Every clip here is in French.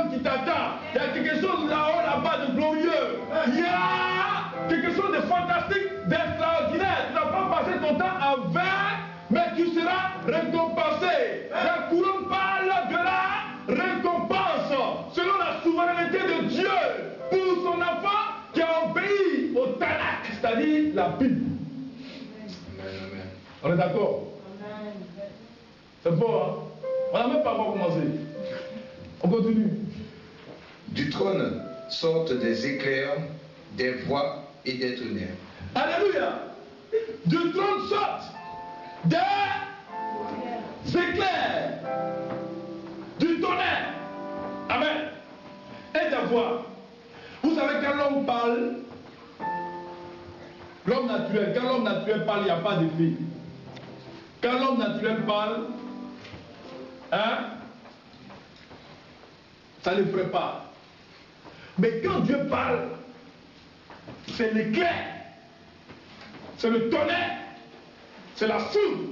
chose qui t'attend. Il y a quelque chose là-haut, là-bas de glorieux. Il y a quelque chose de fantastique, d'extraordinaire. Tu n'as pas passé ton temps à vain, mais tu seras récompensé. La couronne parle de la récompense selon la souveraineté de Dieu pour son enfant qui a obéi au Tanakh, c'est-à-dire la Bible. On est d'accord? C'est bon, hein? On n'a même pas encore commencé. On continue. Du trône sortent des éclairs, des voix et des tonnerres. Alléluia. Du trône sortent des éclairs, du tonnerre. Amen. Et des voix. Vous savez, quand l'homme parle, l'homme naturel, quand l'homme naturel parle, il n'y a pas d'effet. Quand l'homme naturel parle, hein, ça ne prépare. Mais quand Dieu parle, c'est l'éclair, c'est le tonnerre, c'est la foudre.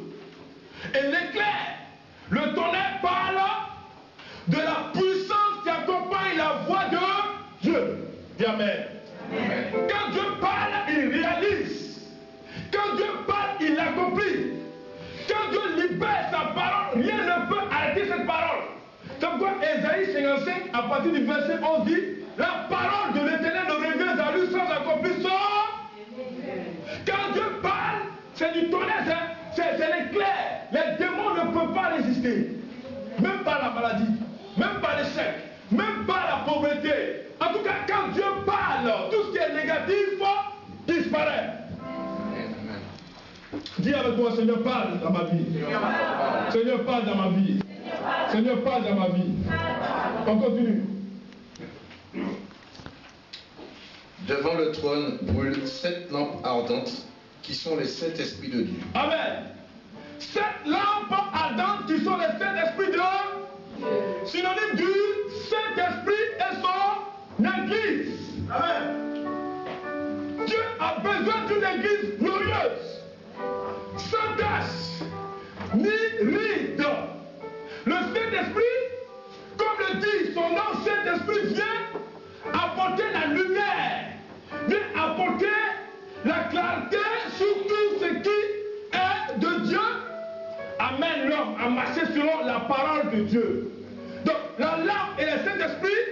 Et l'éclair, le tonnerre parle de la puissance qui accompagne la voix de Dieu. Dis Amen. Amen. Quand Dieu parle, il réalise. Quand Dieu parle, il accomplit. Quand Dieu libère sa parole, rien ne peut arrêter cette parole. C'est pourquoi Ésaïe 55, à partir du verset 11 dit, la parole de l'Éternel ne revient à lui sans accomplir son. Quand Dieu parle, c'est du tonnerre, c'est l'éclair. Les démons ne peuvent pas résister. Même pas la maladie, même pas l'échec, même pas la pauvreté. En tout cas, quand Dieu parle, tout ce qui est négatif disparaît. Dis avec moi, Seigneur, parle dans ma vie. Seigneur, parle dans ma vie. Seigneur, parle dans ma vie. On continue. Devant le trône brûlent 7 lampes ardentes qui sont les 7 esprits de Dieu. Amen. 7 lampes ardentes qui sont les 7 esprits de Dieu. Synonyme du Saint-Esprit et son église. Amen. Dieu a besoin d'une église glorieuse, sans tache, ni ride. Le Saint-Esprit, comme le dit son nom, Saint-Esprit vient apporter la lumière, vient apporter la clarté sur tout ce qui est de Dieu, amène l'homme à marcher selon la parole de Dieu. Donc la lampe et le Saint-Esprit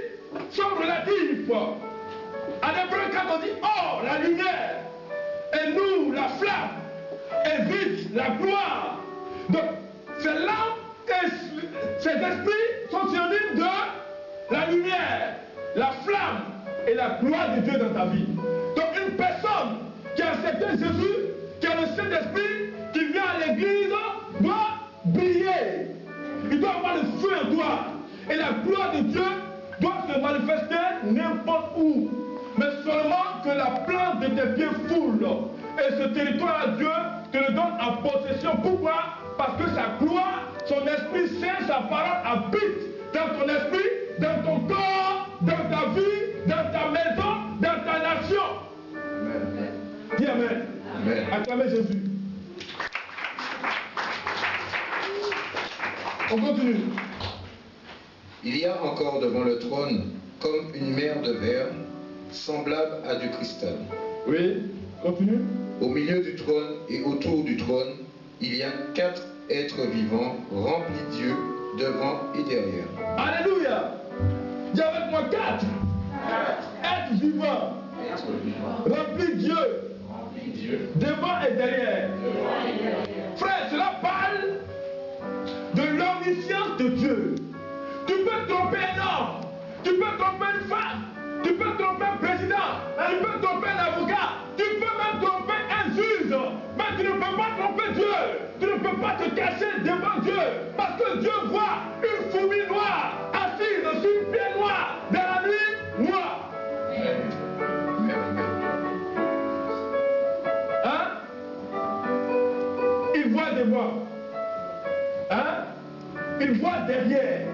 sont relatifs. En hébreu, quand on dit oh, la lumière, et nous, la flamme, et vite, la gloire. Donc ces lampes et ces esprits sont synonymes de la lumière, la flamme et la gloire de Dieu dans ta vie. Donc une personne qui a accepté Jésus, qui a le Saint-Esprit, qui vient à l'église, doit briller. Il doit avoir le feu en toi. Et la gloire de Dieu doit se manifester n'importe où. Mais seulement que la plante de tes pieds foule. Et ce territoire, Dieu te le donne en possession. Pourquoi? Parce que sa gloire, son Esprit Saint, sa parole habite dans ton esprit, dans ton corps, dans ta vie, dans ta maison, dans ta nation. Amen. Dis Amen. Amen. Acclamez Jésus. On continue. Il y a encore devant le trône comme une mer de verre, semblable à du cristal. Oui, continue. Au milieu du trône et autour du trône, il y a 4 êtres vivants remplis de Dieu devant et derrière. Alléluia. Dis avec moi 4 êtres vivants remplis de Dieu devant et derrière. Frère, cela parle de l'omniscience de Dieu. Tu peux tromper un homme, tu peux tromper une femme, tu peux tromper un président, tu peux tromper un avocat, tu peux même tromper un juge, mais tu ne peux pas tromper Dieu. Tu ne peux pas te cacher devant Dieu, parce que Dieu voit une fourmi noire assise sur une pierre noire dans la nuit noire. Hein? Il voit devant. Hein? Il voit derrière.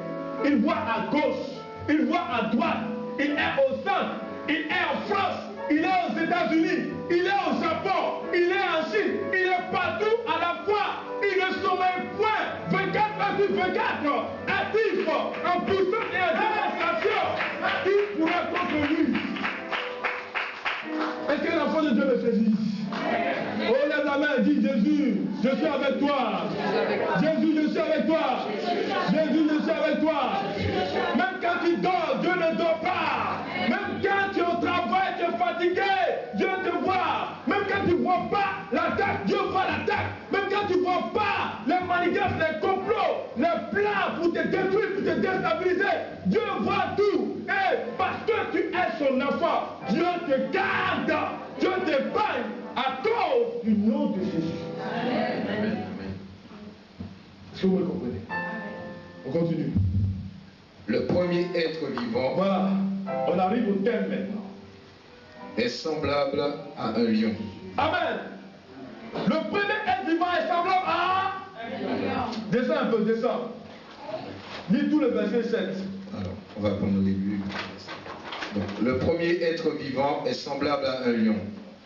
Il voit à gauche, il voit à droite, il est au centre, il est en France, il est aux États-Unis, il est au Japon, il est en Chine, il est partout à la fois. Il ne sommeille point, 24 heures sur 24, actif, en poussant et en démonstration. je suis avec toi. Jésus, je suis avec toi. Jésus, je suis avec toi. Même quand tu dors, Dieu ne dort pas. Même quand tu es au travail, tu es fatigué, Dieu te voit. Même quand tu ne vois pas l'attaque, Dieu voit l'attaque. Même quand tu ne vois pas les manigances, les complots, les plans pour te détruire, pour te déstabiliser, Dieu voit tout. Et parce que tu es son enfant, Dieu te garde, Dieu t'épargne à cause du nom de Jésus. Amen. Est-ce que vous me comprenez? On continue. Le premier être vivant, voilà, on arrive au thème maintenant, est semblable à un lion. Amen. Le premier être vivant est semblable à un lion. Descends un peu, descends. Lis tout le verset 7. Alors, on va prendre au début. Donc, le premier être vivant est semblable à un lion.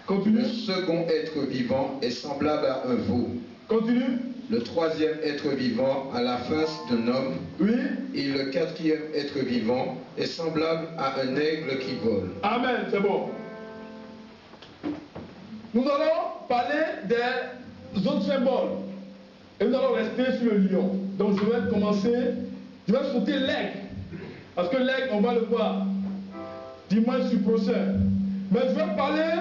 Continue. Le second être vivant est semblable à un veau. Continue. Le troisième être vivant a la face d'un homme. Oui. Et le quatrième être vivant est semblable à un aigle qui vole. Amen, c'est bon. Nous allons parler des autres symboles. Et nous allons rester sur le lion. Donc je vais commencer, je vais sauter l'aigle. Parce que l'aigle, on va le voir dimanche prochain. Mais je vais parler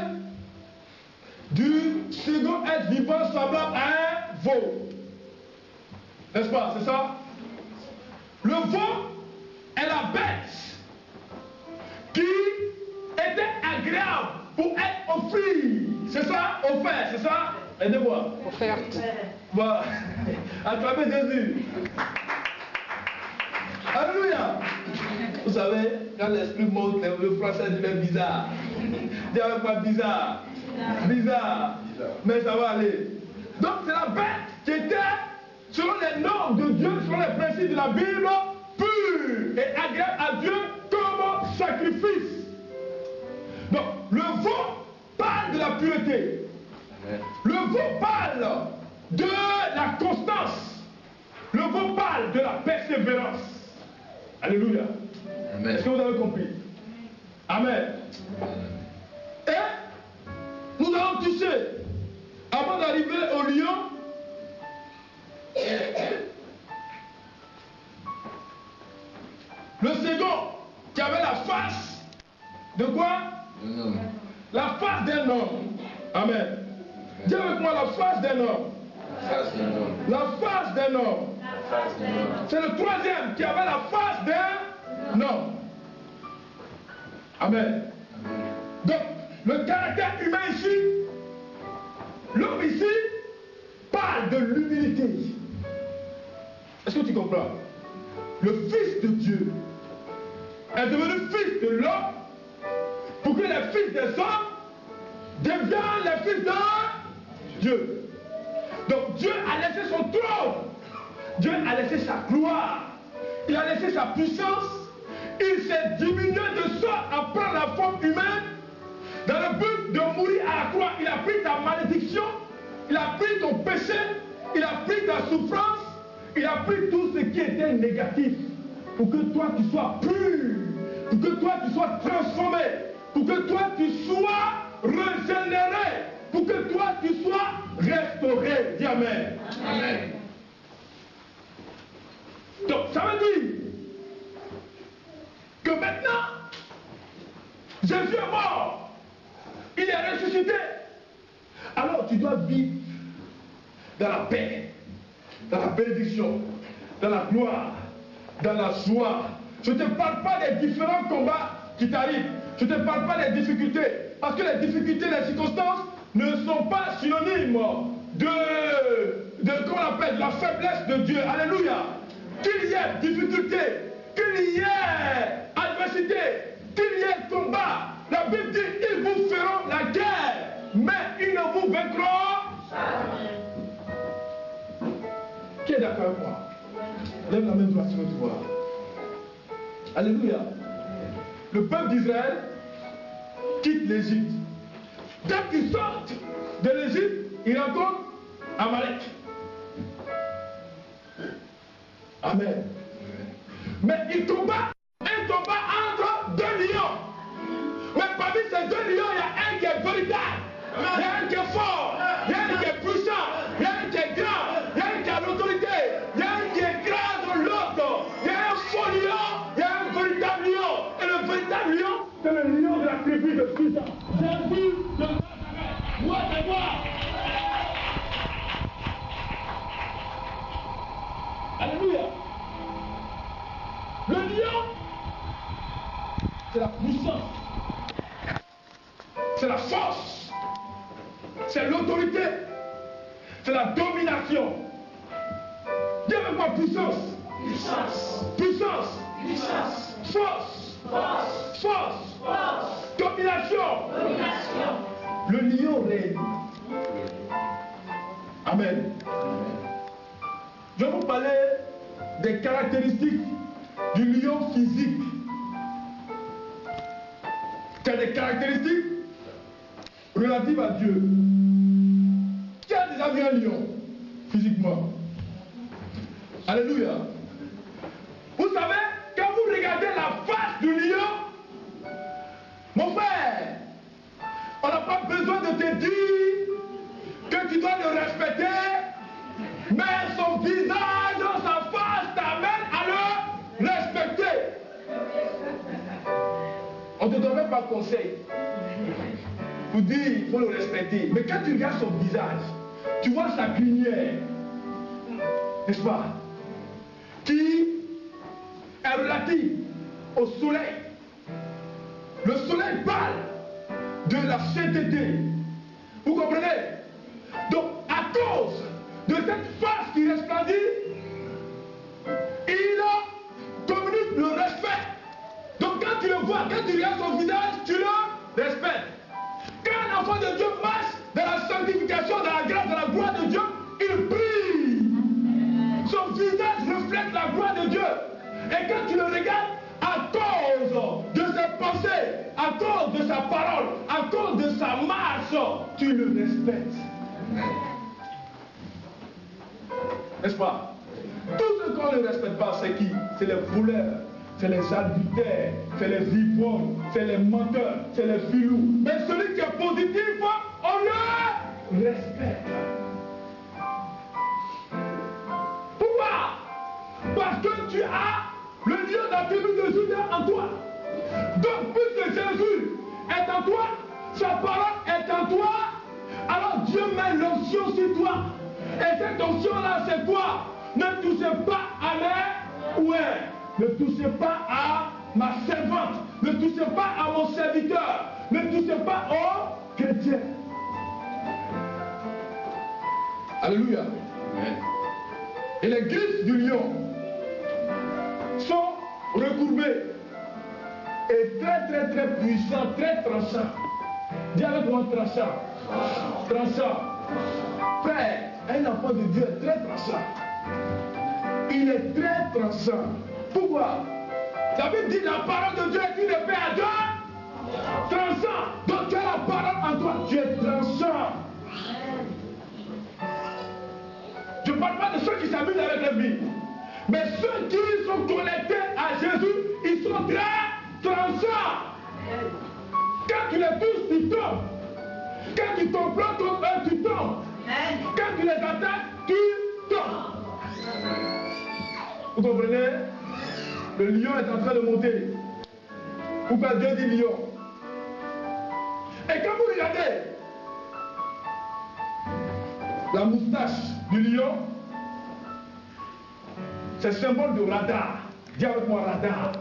du second être vivant semblable à un veau. N'est-ce pas? C'est ça? Le veau est la bête qui était agréable pour être offerte. C'est ça? Offert, c'est ça? Aidez-moi. Offerte. Voilà. Acclamez Jésus. Alléluia. Vous savez, quand l'esprit monte, le français devient bizarre. Dis avec moi bizarre. Bizarre. Mais ça va aller. Donc c'est la bête qui était, selon les normes de Dieu, selon les principes de la Bible, pure et agréable à Dieu comme sacrifice. Donc le veau parle de la pureté. Le veau parle de la constance. Le veau parle de la persévérance. Alléluia. Est-ce que vous avez compris? Amen. Et nous allons toucher, avant d'arriver au lion, le second qui avait la face de quoi? D'un homme. La face d'un homme. Amen. Dis avec moi la face d'un homme. La face d'un homme. La face d'un homme. La face d'un homme. C'est le troisième qui avait la face d'un homme. Amen. Donc, le caractère humain ici, l'homme ici, parle de l'humilité. Est-ce que tu comprends? Le Fils de Dieu est devenu Fils de l'homme pour que les fils des hommes deviennent les fils de Dieu. Donc Dieu a laissé son trône. Dieu a laissé sa gloire. Il a laissé sa puissance. Il s'est diminué de sorte à prendre la forme humaine dans le but de mourir à la croix. Il a pris ta malédiction. Il a pris ton péché. Il a pris ta souffrance. Il a pris tout ce qui était négatif pour que toi tu sois pur, pour que toi tu sois transformé, pour que toi tu sois régénéré, pour que toi tu sois restauré. Dis Amen. Amen. Donc ça veut dire que maintenant, Jésus est mort, il est ressuscité. Alors tu dois vivre dans la paix, dans la bénédiction, dans la gloire, dans la joie. Je ne te parle pas des différents combats qui t'arrivent. Je ne te parle pas des difficultés. Parce que les difficultés, les circonstances ne sont pas synonymes comment on appelle, la faiblesse de Dieu. Alléluia. Qu'il y ait difficulté, qu'il y ait adversité, qu'il y ait combat. La Bible dit, ils vous feront la guerre, mais ils ne vous vaincront jamais. Qui est d'accord avec moi? Lève la main droite sur notre voix. Alléluia. Le peuple d'Israël quitte l'Égypte. Dès qu'ils sortent de l'Égypte, ils rencontrent Amalek. Amen. Mais ils combattent un combat entre deux lions. Mais parmi ces deux lions, il y a un qui est véritable. Il y a un qui est fort. Il y a un qui est puissant. Il y a un qui est puissant. Jésus de Nazareth, roi des rois. Alléluia. Le lion, c'est la puissance, c'est la force, c'est l'autorité, c'est la domination. Dis avec moi puissance. Puissance. Puissance. Puissance. Force. Force. Force. Force. Domination. Domination. Le lion règne. Amen. Je vais vous parler des caractéristiques du lion physique. Tu as des caractéristiques relatives à Dieu. Qui a déjà vu un lion physiquement? Alléluia. Vous savez, quand vous regardez la face du lion, mon frère, on n'a pas besoin de te dire que tu dois le respecter, mais son visage, sa face t'amène à le respecter. On ne te donne pas conseil pour dire il faut le respecter. Mais quand tu regardes son visage, tu vois sa crinière, n'est-ce pas, qui est relative au soleil. Le soleil parle de la sainteté. Vous comprenez? Donc, à cause de cette face qui resplendit, il communique le respect. Donc, quand tu le vois, quand tu regardes son visage, tu le respectes. Quand un enfant de Dieu marche dans la sanctification, dans la grâce, dans la gloire de Dieu, il brille. Son visage reflète la gloire de Dieu. Et quand tu le regardes, à cause de ses pensées, à cause de sa parole, à cause de sa marche, tu le respectes. N'est-ce pas? Tous ceux qu'on ne respecte pas, c'est qui? C'est les voleurs, c'est les adultères, c'est les ivrognes, c'est les menteurs, c'est les filous. Mais celui qui est positif, on le respecte. Pourquoi? Parce que tu as le lion de la tribu de Juda en toi. Donc, puisque Jésus est en toi, sa parole est en toi, alors Dieu met l'onction sur toi. Et cette onction-là, c'est quoi? Ne touchez pas à mes ouais. Ne touchez pas à ma servante. Ne touchez pas à mon serviteur. Ne touchez pas aux chrétiens. Alléluia. Amen. Et les griffes du lion sont recourbées et très puissants, très tranchants. Dis avec moi tranchant. Tranchant. Frère, un enfant de Dieu est très tranchant. Il est très tranchant. Pourquoi? David dit la parole de Dieu est une épée à deux tranchant. Donc tu as la parole en toi, tu es tranchant. Je ne parle pas de ceux qui s'amusent avec la vie. Mais ceux qui sont connectés à Jésus, ils sont très tranchants. Quand tu les touches, tu tombes. Quand tu complotes contre eux, tu tombes. Quand tu les attaques, tu tombes. Vous comprenez? Le lion est en train de monter. Pourquoi Dieu dit lion? Et quand vous regardez la moustache du lion, c'est symbole de radar. Dis avec moi radar.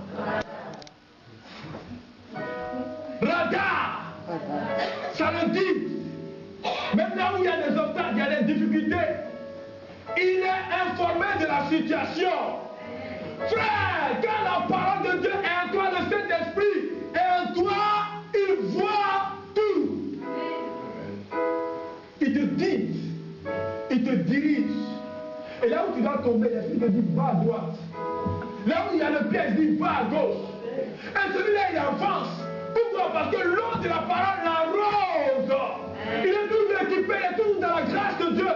Radar. Ça le dit. Même là où il y a des obstacles, il y a des difficultés, il est informé de la situation. Frère, quand la parole de Dieu est en toi, le Saint-Esprit est en toi, il voit tout. Il te dit, il te dirige. Et là où tu dois tomber, l'Esprit te dit va à droite. Là où il y a le piège, il dit va à gauche. Et celui-là, il avance. Pourquoi? Parce que l'eau de la parole l'arrose. Il est toujours équipé, il est toujours dans la grâce de Dieu.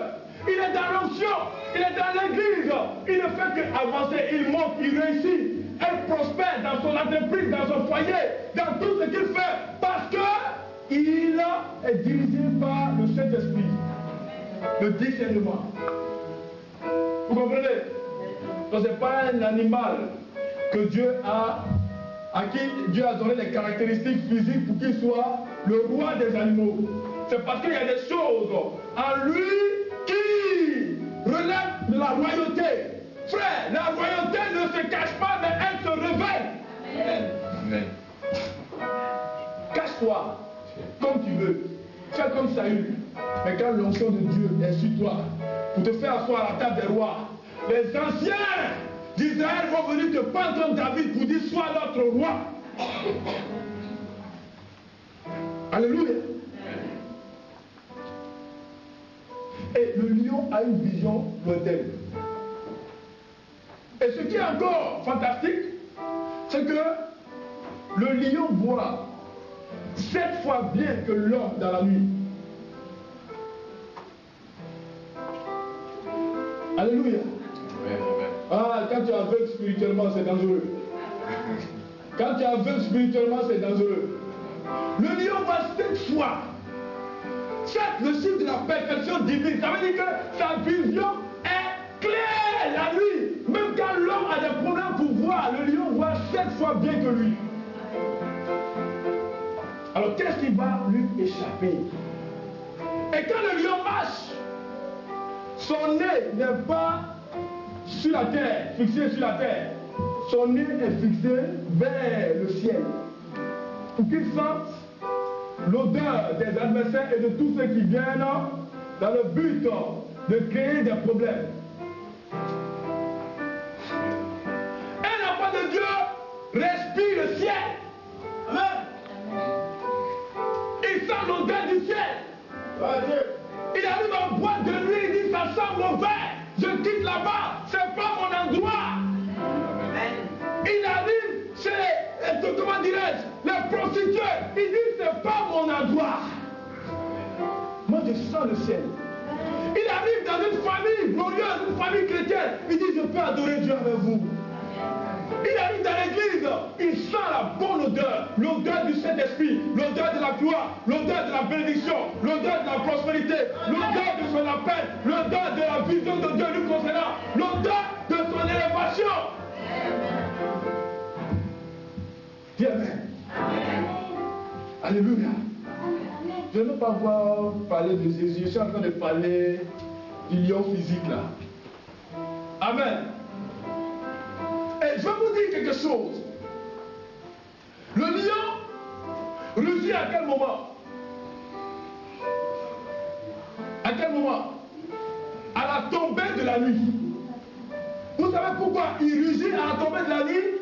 Il est dans l'onction, il est dans l'église. Il ne fait qu'avancer, il monte, il réussit. Elle prospère dans son entreprise, dans son foyer, dans tout ce qu'il fait. Parce qu'il est dirigé par le Saint-Esprit. Le discernement. Vous comprenez? Donc ce n'est pas un animal que Dieu a à qui Dieu a donné les caractéristiques physiques pour qu'il soit le roi des animaux. C'est parce qu'il y a des choses en lui qui relèvent de la royauté. Frère, la royauté ne se cache pas, mais elle se révèle. Amen. Cache-toi comme tu veux. Fais comme Saül. Mais quand l'onction de Dieu est sur toi, pour te faire asseoir à la table des rois, les anciens d'Israël vont venir te prendre comme David pour dire sois notre roi. Alléluia. Et le lion a une vision lointaine. Et ce qui est encore fantastique, c'est que le lion voit 7 fois bien que l'homme dans la nuit. Alléluia. Ah, quand tu es aveugle spirituellement, c'est dangereux. Quand tu es aveugle spirituellement, c'est dangereux. Le lion voit 7 fois. 7, le chiffre de la perfection divine. Ça veut dire que sa vision est claire la nuit. Même quand l'homme a des problèmes pour voir, le lion voit 7 fois bien que lui. Alors qu'est-ce qui va lui échapper? Et quand le lion marche, son nez n'est pas sur la terre, fixé sur la terre. Son nez est fixé vers le ciel. Pour qu'il sente l'odeur des adversaires et de tous ceux qui viennent dans le but de créer des problèmes. Un enfant de Dieu respire le ciel. Amen. Il sent l'odeur du ciel. Il arrive en boîte de nuit, il dit ça sent mauvais. Je quitte là-bas, c'est pas mon endroit. Il arrive chez, comment dirais-je, les prostituées. Il dit c'est pas mon endroit. Moi je sens le ciel. Il arrive dans une famille glorieuse, une famille chrétienne. Il dit je peux adorer Dieu avec vous. Il arrive dans l'église, il sent la bonne odeur, l'odeur du Saint-Esprit, l'odeur de la gloire, l'odeur de la bénédiction, l'odeur de la prospérité, l'odeur de son appel, l'odeur de la vision de Dieu lui concernant, l'odeur de son élévation. Dis Amen. Alléluia. Je ne veux pas voir parler de Jésus, je suis en train de parler du lion physique là. Amen. Et je vais vous dire quelque chose. Le lion rugit à quel moment? À quel moment? À la tombée de la nuit. Vous savez pourquoi il rugit à la tombée de la nuit?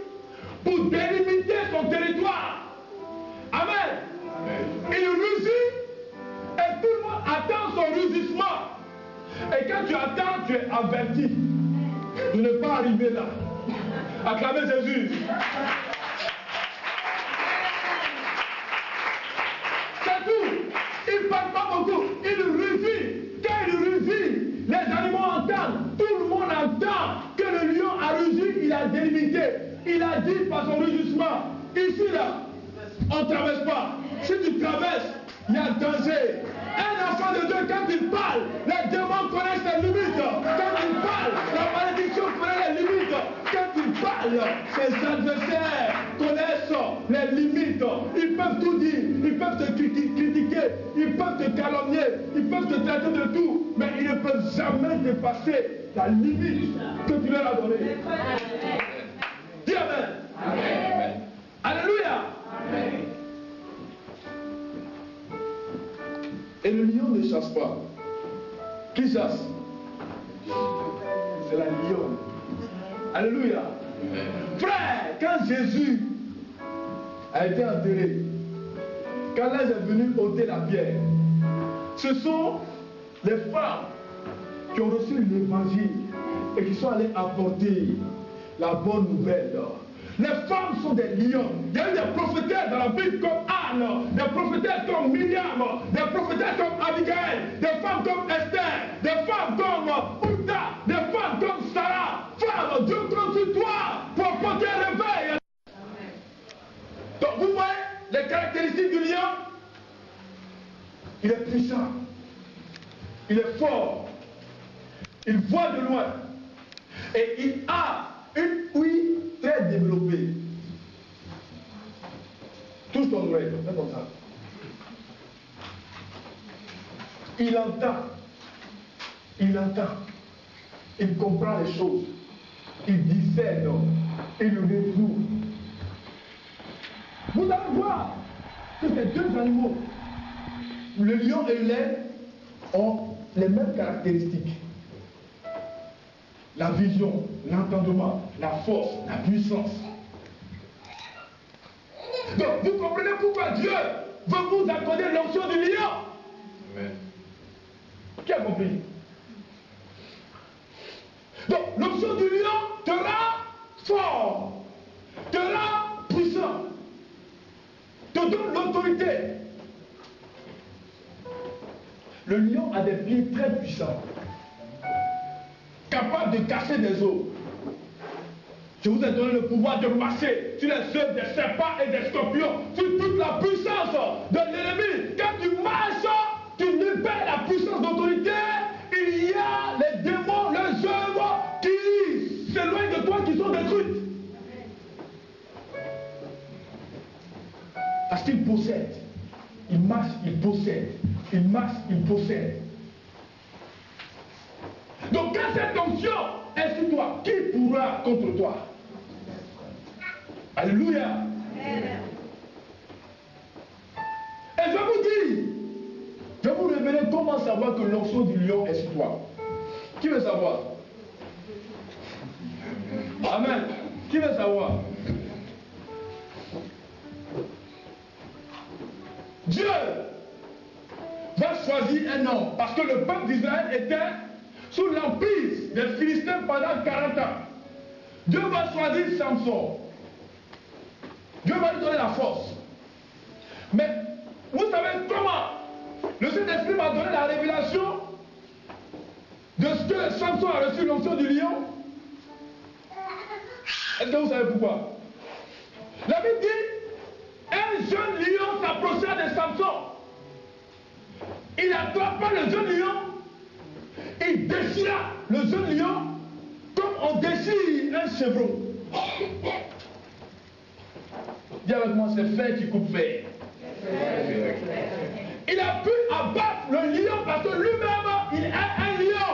Pour délimiter son territoire. Amen. Il rugit et tout le monde attend son rugissement. Et quand tu attends, tu es averti de ne pas arriver là. Acclamez Jésus. C'est tout. Il ne parle pas beaucoup. Il rugit. Quand il rugit, les animaux entendent. Tout le monde entend que le lion a rugi. Il a délimité. Il a dit par son rugissement, ici là, on ne traverse pas. Si tu traverses, il y a danger. Un enfant de Dieu, quand il parle, les démons connaissent ses limites. Quand il parle, la malédiction connaît les limites. Quand il parle, ses adversaires connaissent les limites. Ils peuvent tout dire, ils peuvent te critiquer, ils peuvent te calomnier, ils peuvent te traiter de tout, mais ils ne peuvent jamais dépasser la limite que tu leur as donnée. Dis Amen. Amen. Alléluia. Amen. Et le lion ne chasse pas. Qui chasse? C'est la lionne. Alléluia. Amen. Frère, quand Jésus a été enterré, quand l'ange est venu ôter la pierre, ce sont les femmes qui ont reçu l'évangile et qui sont allées apporter la bonne nouvelle. Les femmes sont des lions. Il y a eu des prophétesses dans la Bible comme Anne, des prophétesses comme Myriam, des prophétesses comme Abigail, des femmes comme Esther, des femmes comme Uta, des femmes comme Sarah. Femme, Dieu compte sur toi pour apporter un réveil. Donc vous voyez les caractéristiques du lion. Il est puissant, il est fort, il voit de loin et il a une ouïe très développée. Touche ton oreille, fais comme ça. Il entend. Il entend. Il comprend les choses. Il discerne. Il résout. Vous allez voir que ces deux animaux, le lion et l'aigle, ont les mêmes caractéristiques. La vision, l'entendement, la force, la puissance. Donc, vous comprenez pourquoi Dieu veut vous accorder l'onction du lion. Amen. Qui a compris? Donc, l'onction du lion te rend fort, te rend puissant, te donne l'autorité. Le lion a des pieds très puissants, capables de casser des os. Je vous ai donné le pouvoir de marcher sur les œufs des serpents et des scorpions, sur toute la puissance de l'ennemi. Quand tu marches, tu libères la puissance d'autorité. Il y a les démons, les œuvres qui s'éloignent de toi, qui sont détruites. Parce qu'il possède. Il marche, il possède. Il marche, il possède. Donc quand cette onction est sur toi, qui pourra contre toi? Alléluia. Et je vous dis, je vais vous révéler comment savoir que l'onction du lion est sur toi. Qui veut savoir? Amen. Qui veut savoir? Dieu va choisir un homme parce que le peuple d'Israël était sous l'emprise des Philistins pendant 40 ans. Dieu va choisir Samson. Dieu va lui donner la force. Mais vous savez comment le Saint-Esprit m'a donné la révélation de ce que Samson a reçu l'onction du lion? Est-ce que vous savez pourquoi? La Bible dit, un jeune lion s'approcha de Samson. Il attrapa le jeune lion. Il déchira le jeune lion comme on déchire un chevreau. Dis avec moi, c'est fer qui coupe fer. Il a pu abattre le lion parce que lui-même, il est un lion.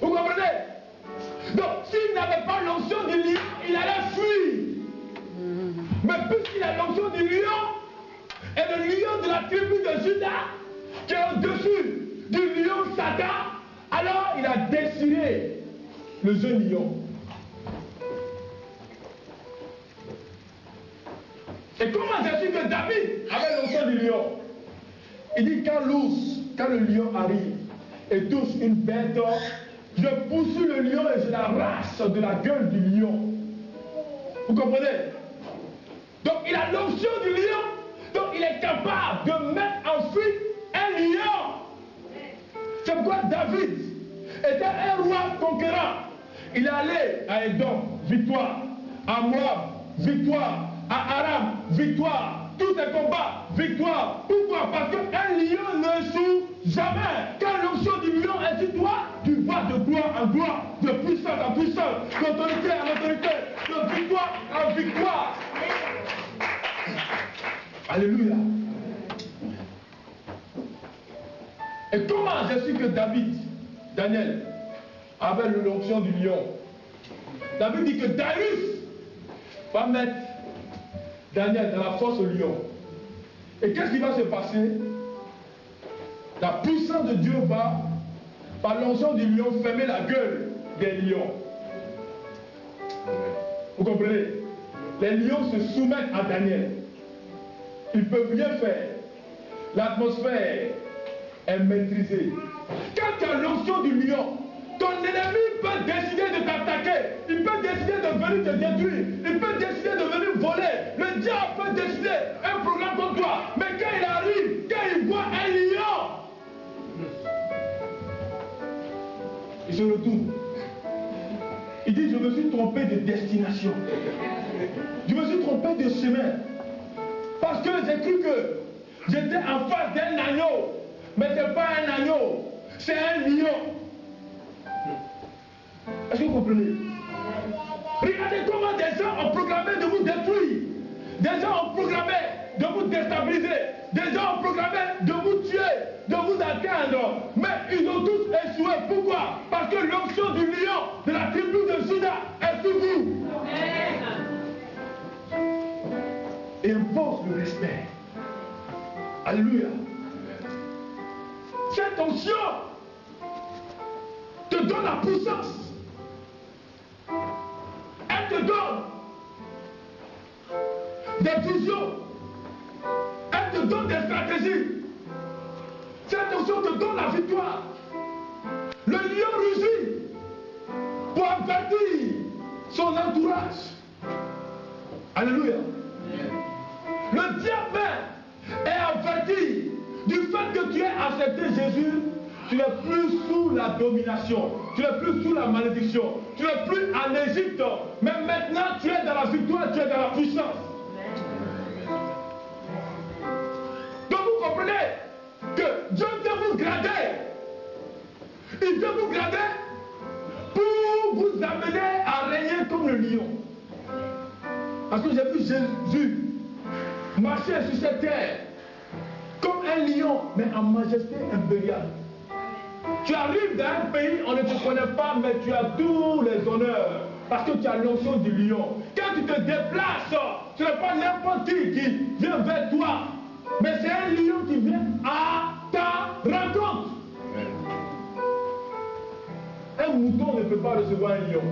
Vous comprenez? Donc, s'il n'avait pas l'onction du lion, il allait fuir. Mais puisqu'il a l'onction du lion, et le lion de la tribu de Juda, qui est au-dessus du lion Satan, alors il a déchiré le jeune lion. Et comment j'ai su que David avait l'onction du lion? Il dit quand le lion arrive et touche une bête, je poursuis le lion et je l'arrache de la gueule du lion. Vous comprenez? Donc il a l'onction du lion. Donc il est capable de mettre en fuite un lion. C'est pourquoi David était un roi conquérant. Il est allé à Édom, victoire. À Moab, victoire. À Aram, victoire. Tous ces combats, victoire. Pourquoi? Parce qu'un lion ne joue jamais. Quand l'onction du lion est sur toi, tu vas de gloire en gloire, de puissance en puissance, d'autorité en autorité, de victoire en victoire. Alléluia. Et comment j'ai su que Daniel, avait l'onction du lion? David dit que Darius va mettre Daniel dans la fosse au lion. Et qu'est-ce qui va se passer? La puissance de Dieu va, par l'onction du lion, fermer la gueule des lions. Vous comprenez? Les lions se soumettent à Daniel. Ils ne peuvent rien faire. L'atmosphère est maîtrisée. Quand tu as l'onction du lion, ton ennemi peut décider de t'attaquer. Il peut décider de venir te détruire. Il peut décider de venir voler. Le diable peut décider un programme contre toi. Mais quand il arrive, quand il voit un lion, il se retourne. Il dit, je me suis trompé de destination. Je me suis trompé de chemin. Parce que j'ai cru que j'étais en face d'un agneau. Mais ce n'est pas un agneau. C'est un lion. Est-ce que vous comprenez? Des gens ont programmé de vous déstabiliser. Des gens ont programmé de vous tuer, de vous atteindre. Mais ils ont tous échoué. Pourquoi? Parce que l'onction du lion de la tribu de Juda est sur vous. Et impose le respect. Alléluia. Cette onction te donne la puissance. Elle te donne des visions. Elle te donne des stratégies. Cette onction te donne la victoire. Le lion rugit pour avertir son entourage. Alléluia. Le diable est averti du fait que tu aies accepté Jésus. Tu n'es plus sous la domination. Tu n'es plus sous la malédiction. Tu n'es plus en Égypte. Mais maintenant, tu es dans la victoire, tu es dans la puissance. Donc vous comprenez que Dieu vient vous grader. Il vient vous grader pour vous amener à régner comme le lion. Parce que j'ai vu Jésus marcher sur cette terre comme un lion, mais en majesté impériale. Tu arrives dans un pays, on ne te connaît pas, mais tu as tous les honneurs. Parce que tu as l'onction du lion. Quand tu te déplaces, ce n'est pas n'importe qui vient vers toi. Mais c'est un lion qui vient à ta rencontre. Un mouton ne peut pas recevoir un lion.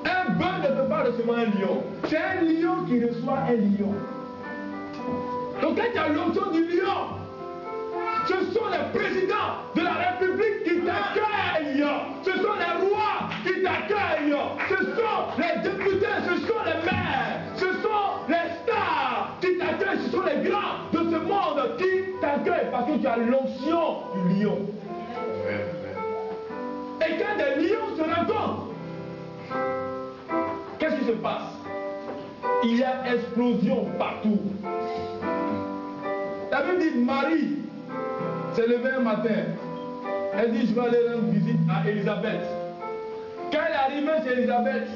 Un bœuf ne peut pas recevoir un lion. C'est un lion qui reçoit un lion. Donc quand tu as l'onction du lion, ce sont les présidents de la République qui t'accueillent. Ce sont les rois qui t'accueillent. Ce sont les députés, ce sont les maires, ce sont les stars qui t'accueillent. Ce sont les grands de ce monde qui t'accueillent parce que tu as l'onction du lion. Et quand des lions se rencontrent, qu'est-ce qui se passe? Il y a explosion partout. La Bible dit Marie s'est levée un matin. Elle dit je vais aller rendre visite à Élisabeth. Quand elle est arrivée chez Élisabeth,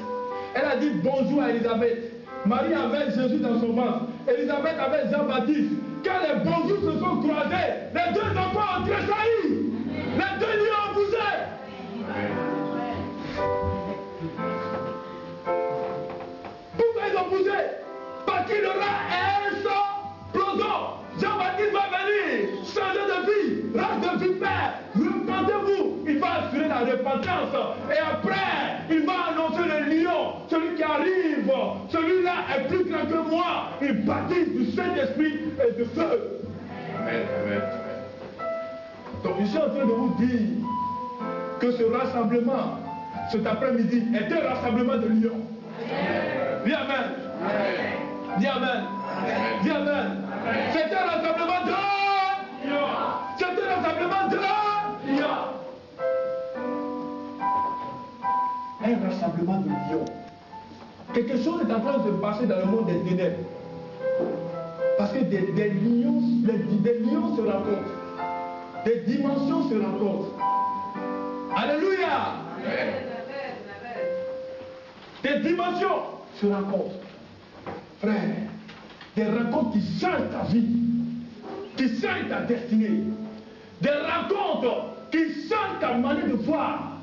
elle a dit bonjour à Élisabeth. Marie avait Jésus dans son ventre. Élisabeth avait Jean-Baptiste. Quand les bonjours se sont croisés, les deux enfants ont tressailli. Les deux lions ont bougé. Pourquoi ils ont bougé? Parce qu'il aura un explosion. Jean-Baptiste va venir, changer de vie, race de vipère, repentez-vous. Il va assurer la repentance. Et après, il va annoncer le lion, celui qui arrive, celui-là est plus grand que moi. Il baptise du Saint-Esprit et de feu. Amen, amen. Donc je suis en train de vous dire que ce rassemblement, cet après-midi, est un rassemblement de lions. Dis amen. Dis amen. Dis amen. C'est un rassemblement de lions. C'est un rassemblement de lions. Un rassemblement de lions. Quelque chose est en train de se passer dans le monde des ténèbres. Parce que des lions se rencontrent. Des dimensions se rencontrent. Alléluia. Des dimensions se rencontrent. Frère, des rencontres qui changent ta vie, qui changent ta destinée, des rencontres qui changent ta manière de voir,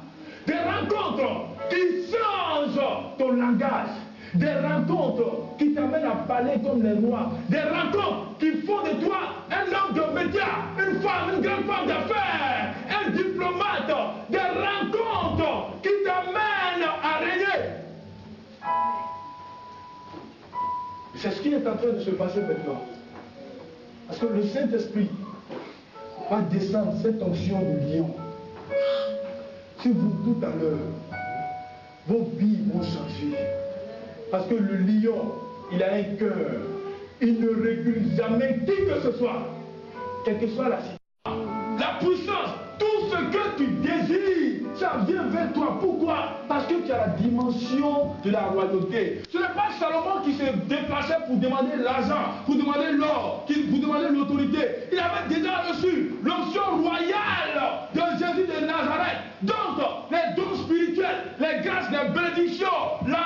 des rencontres qui changent ton langage, des rencontres qui t'amènent à parler comme les noirs, des rencontres qui font de toi un homme de médias, une femme, une grande femme d'affaires, un diplomate, des rencontres qui t'amènent à régner. C'est ce qui est en train de se passer maintenant. Parce que le Saint-Esprit va descendre cette onction du lion. Si vous, tout à l'heure, vos vies vont changer. Parce que le lion, il a un cœur. Il ne régule jamais qui que ce soit. Quelle que soit la situation. La puissance, tout ce que tu désires, ça vient vers toi. Pourquoi? Parce que tu as la dimension de la royauté. Ce n'est pas Salomon qui s'est déplacé pour demander l'argent, pour demander l'or, pour demander l'autorité. Il avait déjà reçu l'onction royale de Jésus de Nazareth. Donc, les dons spirituels, les grâces, les bénédictions, la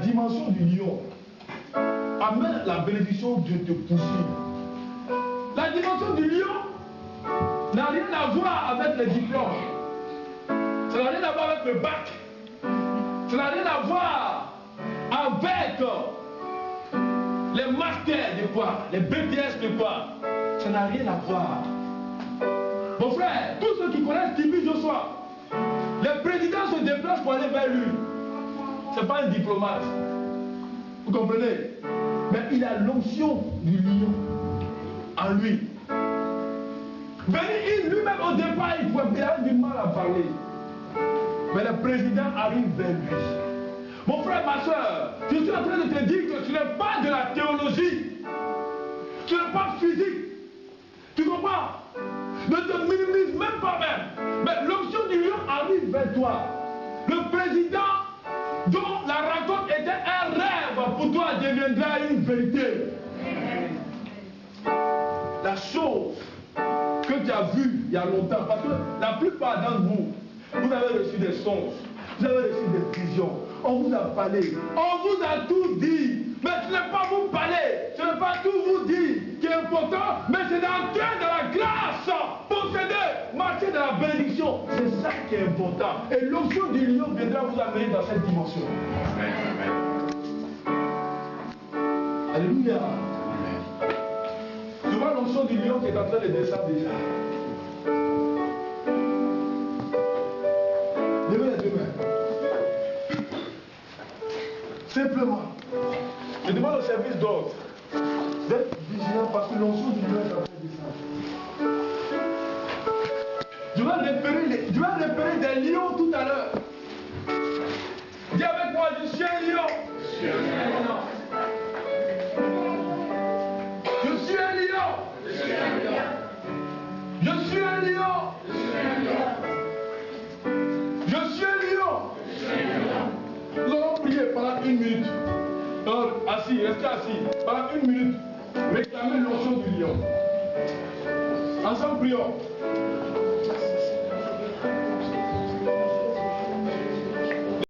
dimension du lion amène la bénédiction de te poursuivre. La dimension du lion n'a rien à voir avec les diplômes. Ça n'a rien à voir avec le bac. Ça n'a rien à voir avec les masters de quoi, les BTS de quoi. Ça n'a rien à voir. Mon frère, tous ceux qui connaissent Tibi Joshua, le président se déplace pour aller vers lui. Ce n'est pas un diplomate. Vous comprenez? Mais il a l'onction du lion en lui. Béni, lui-même au départ, il avait du mal à parler. Mais le président arrive vers lui. Mon frère, ma soeur, je suis en train de te dire que ce n'est pas de la théologie. Ce n'est pas physique. Tu comprends? Ne te minimise même pas même. Mais l'onction du lion arrive vers toi. Le président dont la rencontre était un rêve pour toi deviendra une vérité. La chose que tu as vue il y a longtemps, parce que la plupart d'entre vous, vous avez reçu des songes, vous avez reçu des visions, on vous a parlé, on vous a tout dit, mais ce n'est pas vous parler, ce n'est pas tout vous dire qui est important, mais c'est d'entrer dans la grâce, posséder, marcher dans la bénédiction, c'est ça qui est important. Et l'onction du lion viendra vous amener dans cette dimension. Amen. Alléluia. Tu vois l'onction du lion qui est en train de descendre déjà. Levez les deux mains. Simplement, je demande au service d'ordre d'être vigilant parce que l'onction du lion est en train de descendre. Je vais repérer des lions tout à l'heure. Dis avec moi, je suis un lion. Je suis un lion. Je suis un lion. Je suis un lion. Je suis un lion. Je suis un lion. Nous allons prier pendant 1 minute. Assis, restez assis. Pendant 1 minute, réclamez l'onction du lion. Ensemble, prions.